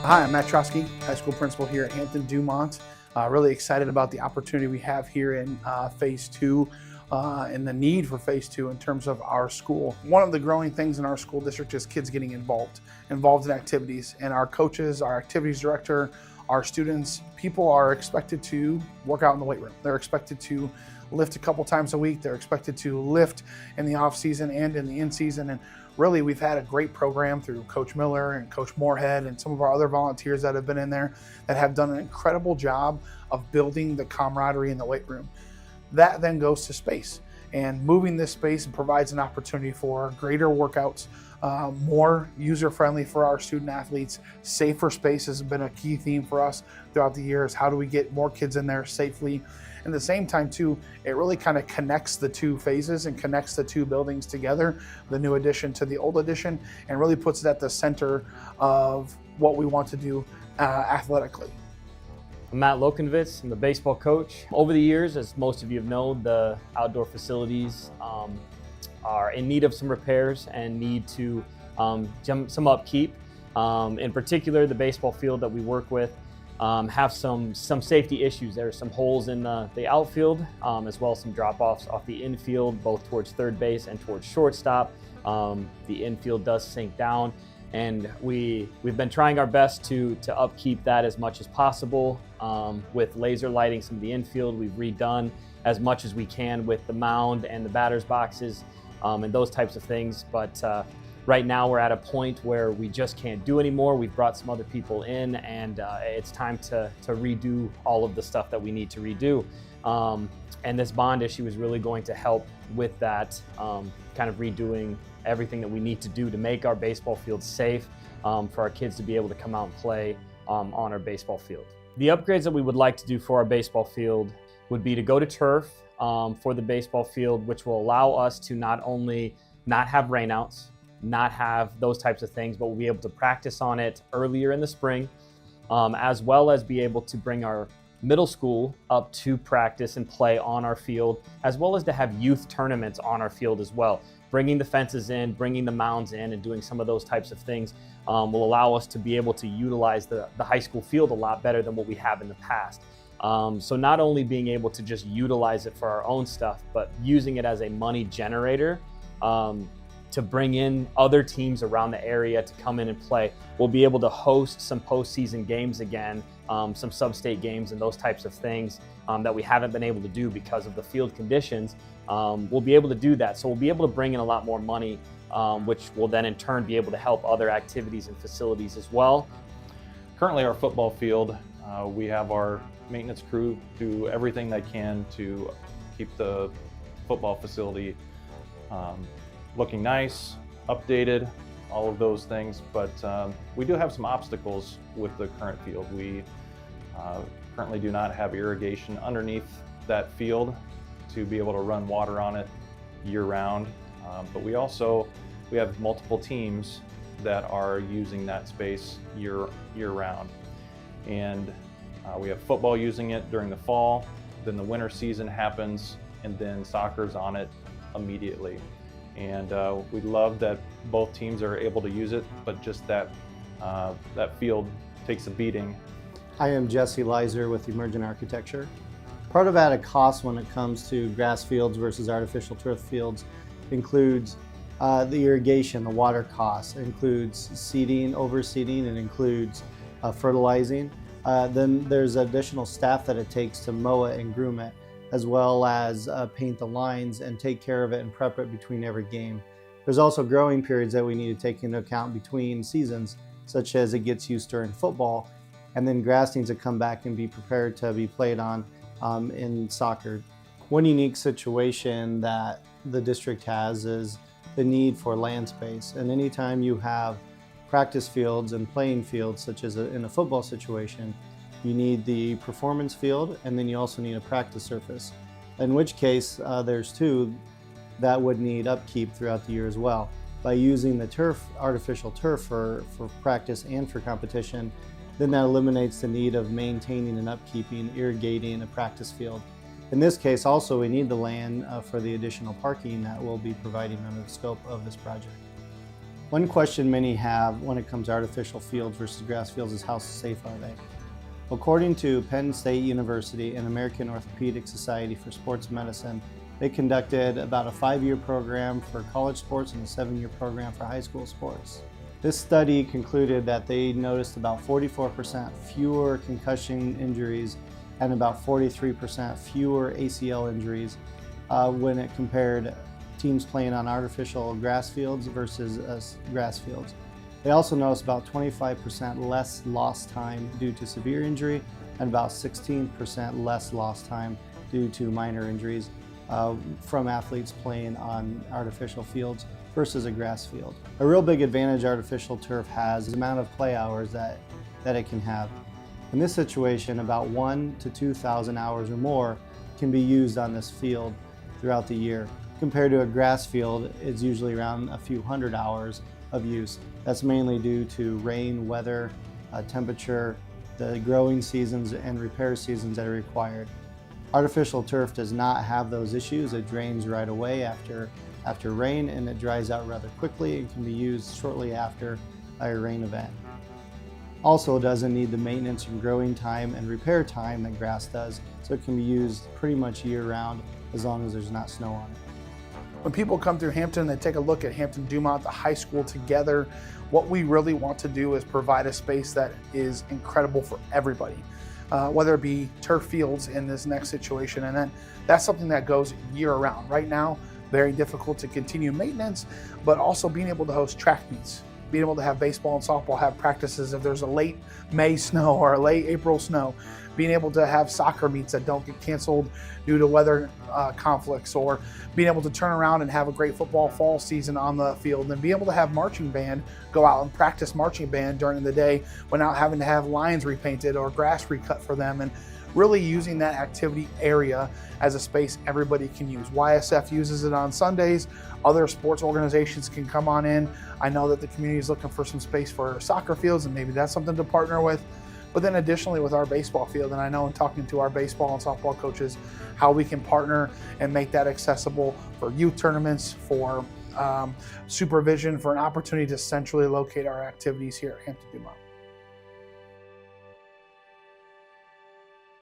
Hi, I'm Matt Trosky, high school principal here at Hampton-Dumont. Really excited about the opportunity we have here in Phase 2 and the need for Phase 2 in terms of our school. One of the growing things in our school district is kids getting involved in activities. And our coaches, our activities director, our students, people are expected to work out in the weight room. They're expected to lift a couple times a week. They're expected to lift in the off season and in the in season. And really, we've had a great program through Coach Miller and Coach Moorhead and some of our other volunteers that have been in there that have done an incredible job of building the camaraderie in the weight room. That then goes to space, and moving this space provides an opportunity for greater workouts, more user-friendly for our student athletes. Safer space has been a key theme for us throughout the years. How do we get more kids in there safely? And at the same time too, it really kind of connects the two phases and connects the two buildings together, the new addition to the old addition, and really puts it at the center of what we want to do athletically. I'm Matt Lokenvitz. I'm the baseball coach. Over the years, as most of you have known, the outdoor facilities are in need of some repairs and need to some upkeep. In particular, the baseball field that we work with have some safety issues. There are some holes in the outfield, as well as some drop-offs off the infield, both towards third base and towards shortstop. The infield does sink down, and we've been trying our best to upkeep that as much as possible. With laser lighting some of the infield, we've redone as much as we can with the mound and the batter's boxes and those types of things. But right now we're at a point where we just can't do anymore. We've brought some other people in, and it's time to redo all of the stuff that we need to redo. And this bond issue is really going to help with that, kind of redoing everything that we need to do to make our baseball field safe for our kids to be able to come out and play on our baseball field. The upgrades that we would like to do for our baseball field would be to go to turf for the baseball field, which will allow us to not only not have rainouts, not have those types of things, but we'll be able to practice on it earlier in the spring, as well as be able to bring our middle school up to practice and play on our field, as well as to have youth tournaments on our field as well. Bringing the fences in, bringing the mounds in, and doing some of those types of things will allow us to be able to utilize the high school field a lot better than what we have in the past. So not only being able to just utilize it for our own stuff, but using it as a money generator to bring in other teams around the area to come in and play. We'll be able to host some postseason games again, some sub-state games and those types of things that we haven't been able to do because of the field conditions. We'll be able to do that. So we'll be able to bring in a lot more money, which will then in turn be able to help other activities and facilities as well. Currently our football field, we have our maintenance crew do everything they can to keep the football facility looking nice, updated, all of those things. But we do have some obstacles with the current field. We currently do not have irrigation underneath that field to be able to run water on it year-round. But we have multiple teams that are using that space year-round. And we have football using it during the fall, then the winter season happens, and then soccer's on it immediately. And we love that both teams are able to use it, but just that field takes a beating. I am Jesse Leiser with Emergent Architecture. Part of added cost when it comes to grass fields versus artificial turf fields includes the irrigation, the water costs. It includes seeding, overseeding, it includes fertilizing. Then there's additional staff that it takes to mow it and groom it, as well as paint the lines and take care of it and prep it between every game. There's also growing periods that we need to take into account between seasons, such as it gets used during football, and then grass needs to come back and be prepared to be played on in soccer. One unique situation that the district has is the need for land space. And anytime you have practice fields and playing fields, such as in a football situation, you need the performance field, and then you also need a practice surface. In which case, there's two that would need upkeep throughout the year as well. By using the turf, artificial turf for practice and for competition, then that eliminates the need of maintaining and upkeeping, irrigating a practice field. In this case, also, we need the land for the additional parking that we'll be providing under the scope of this project. One question many have when it comes to artificial fields versus grass fields is how safe are they? According to Penn State University and American Orthopedic Society for Sports Medicine, they conducted about a 5-year program for college sports and a 7-year program for high school sports. This study concluded that they noticed about 44% fewer concussion injuries and about 43% fewer ACL injuries when it compared teams playing on artificial grass fields versus grass fields. They also noticed about 25% less lost time due to severe injury and about 16% less lost time due to minor injuries from athletes playing on artificial fields versus a grass field. A real big advantage artificial turf has is the amount of play hours that it can have. In this situation, about 1,000 to 2,000 hours or more can be used on this field throughout the year. Compared to a grass field, it's usually around a few hundred hours of use. That's mainly due to rain, weather, temperature, the growing seasons and repair seasons that are required. Artificial turf does not have those issues. It drains right away after rain, and it dries out rather quickly and can be used shortly after a rain event. Also, it doesn't need the maintenance and growing time and repair time that grass does, so it can be used pretty much year-round as long as there's not snow on it. When people come through Hampton, they take a look at Hampton-Dumont, the high school together. What we really want to do is provide a space that is incredible for everybody, whether it be turf fields in this next situation. And then that's something that goes year round. Right now, very difficult to continue maintenance, but also being able to host track meets, being able to have baseball and softball have practices if there's a late May snow or a late April snow, being able to have soccer meets that don't get canceled due to weather conflicts, or being able to turn around and have a great football fall season on the field, and be able to have marching band go out and practice marching band during the day without having to have lines repainted or grass recut for them, and really using that activity area as a space everybody can use. YSF uses it on Sundays. Other sports organizations can come on in. I know that the community is looking for some space for soccer fields, and maybe that's something to partner with. But then additionally with our baseball field, and I know in talking to our baseball and softball coaches, how we can partner and make that accessible for youth tournaments, for supervision, for an opportunity to centrally locate our activities here at Hampton-Dumont.